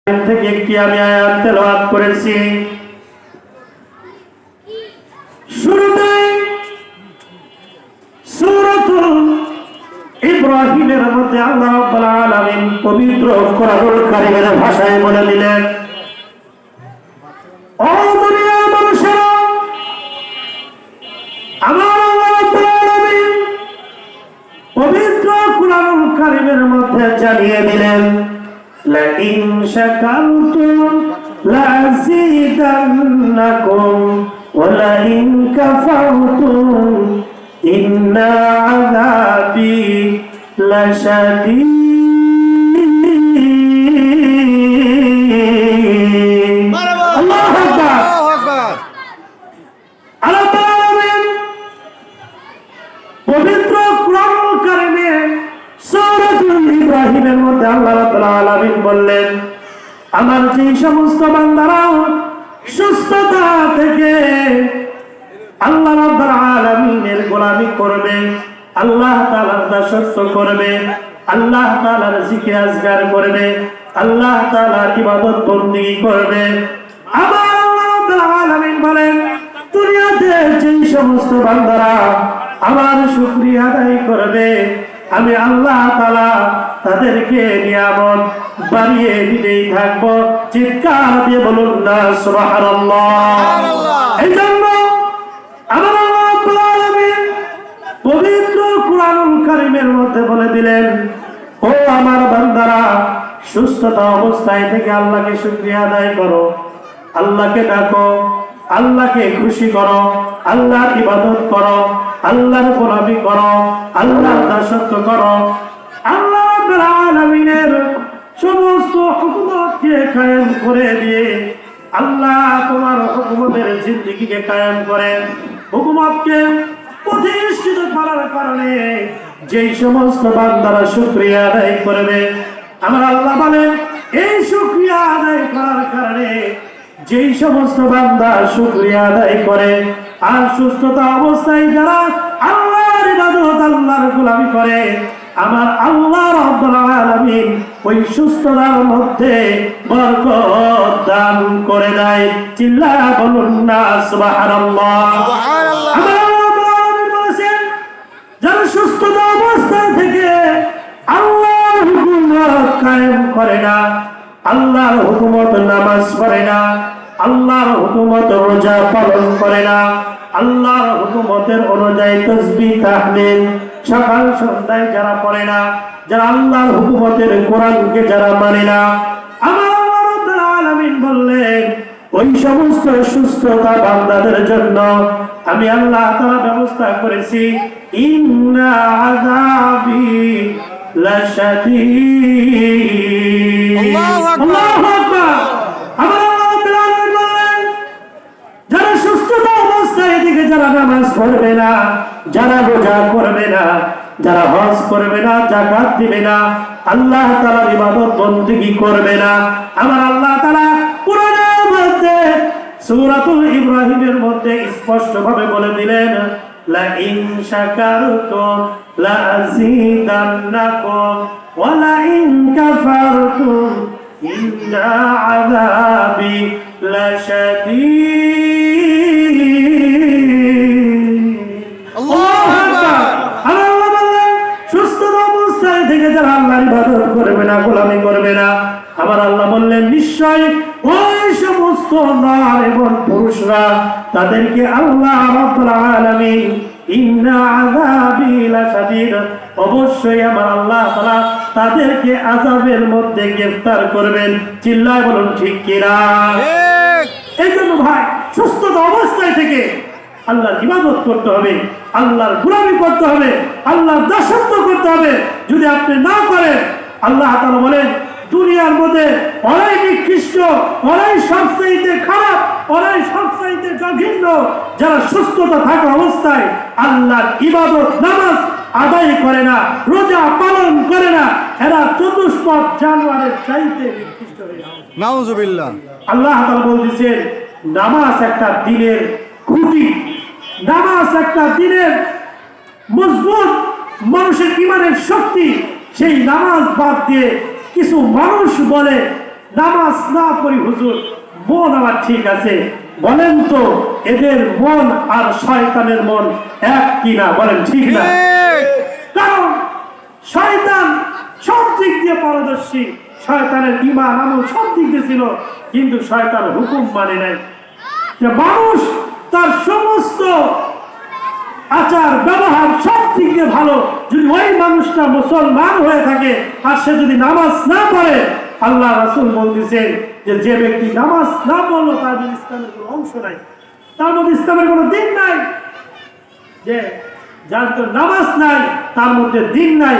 থেকে একটি আমি আয়াত তেলাওয়াত করেছি। শুরুতে সূরাতুল ইব্রাহিমের মধ্যে আল্লাহ রাব্বুল আলামিন পবিত্র কোরআনুল কারীমের ভাষায় বলে দিলেন, ও দুনিয়ার মানুষেরা, আমার আল্লাহ রাব্বুল আলামিন পবিত্র কোরআনুল কারীমের মধ্যে জানিয়ে দিলেন, لئن شكرتم لأزيدنكم ولئن كفرتم إن عذابي لشديد الله أكبر পবিত্র কোরআনুল কারীমে সূরাতুল ইব্রাহিমের মধ্যে আল্লাহ রাব্বুল আলামিন বললেন, আমার যে সমস্ত বান্দারা সুস্থতা থেকে আল্লাহ রাব্বুল আলামিনের গোলামি করবে, আল্লাহ তাআলার দাসত্ব করবে, আল্লাহ তাআলার জিকির আজকার করবে, আল্লাহ তাআলার ইবাদত বন্দেগী করবে, আমার আল্লাহ রাব্বুল আলামিন বলেন, দুনিয়াতে যে সমস্ত বান্দারা আমার শুকরিয়া আদায় করবে, আমি আল্লাহ তাআলা তাদেরকে নিয়ামত বাড়িয়ে দিতেই থাকবো। চিৎকার দিয়ে বলুন না সুবহানাল্লাহ। এইজন্য আমার আল্লাহ রাব্বুল আলামিন পবিত্র কোরআনুল কারীমের মধ্যে বলে দিলেন, ও আমার বান্দারা, সুস্থতা অবস্থায় থেকে আল্লাহকে শুকরিয়া আদায় করো, আল্লাহকে ডাকো, আল্লাহকে খুশি করো, আল্লাহর ইবাদত করো, আল্লাহর গোলামি করো, আল্লাহর দাসত্ব করো। আল্লাহ রাব্বুল আলামিনের সমস্ত হুকুমতকে কায়েম করে দিয়ে আল্লাহ তোমার হুকুমতের জিন্দেগিকে কায়েম করেন। হুকুমতকে প্রতিষ্ঠিত করার কারণে যেই সমস্ত বান্দারা শুকরিয়া আদায় করবে, আমার আল্লাহ বলেন, এই শুকরিয়া আদায় করার কারণে যেই সমস্ত বান্দা শুকরিয়া আদায় করে আর সুস্থতা অবস্থায় যারা আল্লাহর ইবাদত, আল্লাহর গোলামি করে, আমার আল্লাহ রাব্বুল আলামিন ওই সুস্থতার মধ্যে বরকত দান করে দেয়। চিল্লায়া বলুন না সুবহানাল্লাহ। আমার আল্লাহ রাব্বুল আলামিন বলেছেন, যারা সুস্থতা অবস্থায় থেকে আল্লাহর হুকুমত কায়েম করে না, আল্লাহর হুকুমত নামাজ পড়ে না, আল্লাহর হুকুমত রোজা পালন করে না, আল্লাহর হুকুমতের অনুযায়ী তাসবিহ তাহলিল সকাল সন্ধ্যায় যারা পড়ে না, যারা আল্লাহর হুকুমতের কোরআনকে যারা মানে না, আমার আল্লাহ রাব্বুল আলামিন বললেন, ওই সমস্ত সুস্থতা বান্দাদের জন্য আমি আল্লাহ তাআলা ব্যবস্থা করেছি, ইন্না আযাবি লাশাদীদ। আল্লাহু আকবার। আমার আল্লাহ রাব্বুল আলামিন বললেন, যারা সুস্থতা অবস্থায় থেকে যারা নামাজ পড়বে না, যারা রোজা করবে না, যারা হজ করবে না, যাকাত দিবে না, আল্লাহ তাআলার ইবাদত বন্দেগী করবে না, আমার আল্লাহ তাআলা কোরআনের মধ্যে সূরাতুল ইব্রাহিমের মধ্যে স্পষ্ট ভাবে বলে দিলেন, লা ইন শাকারতুম লা আযীদান্নাকুম ওয়া লা ইন কাফারতুম ইন্না আযাবি লাশাদীদ। আল্লাহু আকবার। আল্লাহ বললেন, সুস্থ অবস্থায় থেকে যারা আল্লাহর ইবাদত করবে না, গোলামি করবে না, আমার আল্লাহ বললেন, নিশ্চয় ওই সমস্ত নারী এবং পুরুষরা তাদেরকে আল্লাহ রাব্বুল আলামিন ইন্না আযাবি লাশাদীদ, অবশ্যই আমার আল্লাহ তাআলা তাদেরকে আযাবের মধ্যে গ্রেফতার করবেন। চিল্লায় বলুন ঠিক কিনা। এই জন্য ভাই, সুস্থতা অবস্থায় থেকে আল্লাহর ইবাদত করতে হবে, আল্লাহর গোলামি করতে হবে, আল্লাহর দাসত্ব করতে হবে। যদি আপনি না করেন, আল্লাহ তাআলা বলেন, দুনিয়ার মধ্যে ওরাই নিকৃষ্ট, ওরাই সবচাইতে খারাপ, ওরাই সবচাইতে জঘন্য যারা সুস্থতা থাকা অবস্থায় আল্লাহর ইবাদত নামাজ আদায় করে না, রোজা পালন করে না, এরা চতুষ্পদ জানোয়ারের চাইতে নিকৃষ্ট হয়ে যায়। নাউযুবিল্লাহ। আল্লাহ তাআলা বলতেছেন, নামাজ একটা দিনের খুঁটি, নামাজ একটা দিনের মজবুত মানুষের ঈমানের শক্তি। সেই নামাজ বাদ দিয়ে কিছু মানুষ বলে নামাজ না পড়ি হুজুর, মন আমার ঠিক আছে। বলেন তো এদের মন আর শয়তানের মন এক কিনা? বলেন ঠিক না? কারণ শয়তান সব দিক দিয়ে পারদর্শী, শয়তানের ঈমান আমল সব দিক দিয়ে ছিল, কিন্তু শয়তান হুকুম মানে নাই। যে মানুষ তার সমস্ত আচার ব্যবহার সব দিক দিয়ে ভালো, যদি ওই মানুষটা মুসলমান হয়ে থাকে আর সে যদি নামাজ না পড়ে, আল্লাহ রাসূল বলতেছেন যে যে ব্যক্তি নামাজ না পড়লো তার মধ্যে ইসলামের কোনো অংশ নাই, তার মধ্যে ইসলামের কোনো দিন নাই। যে যার নামাজ নাই তার মধ্যে দিন নাই।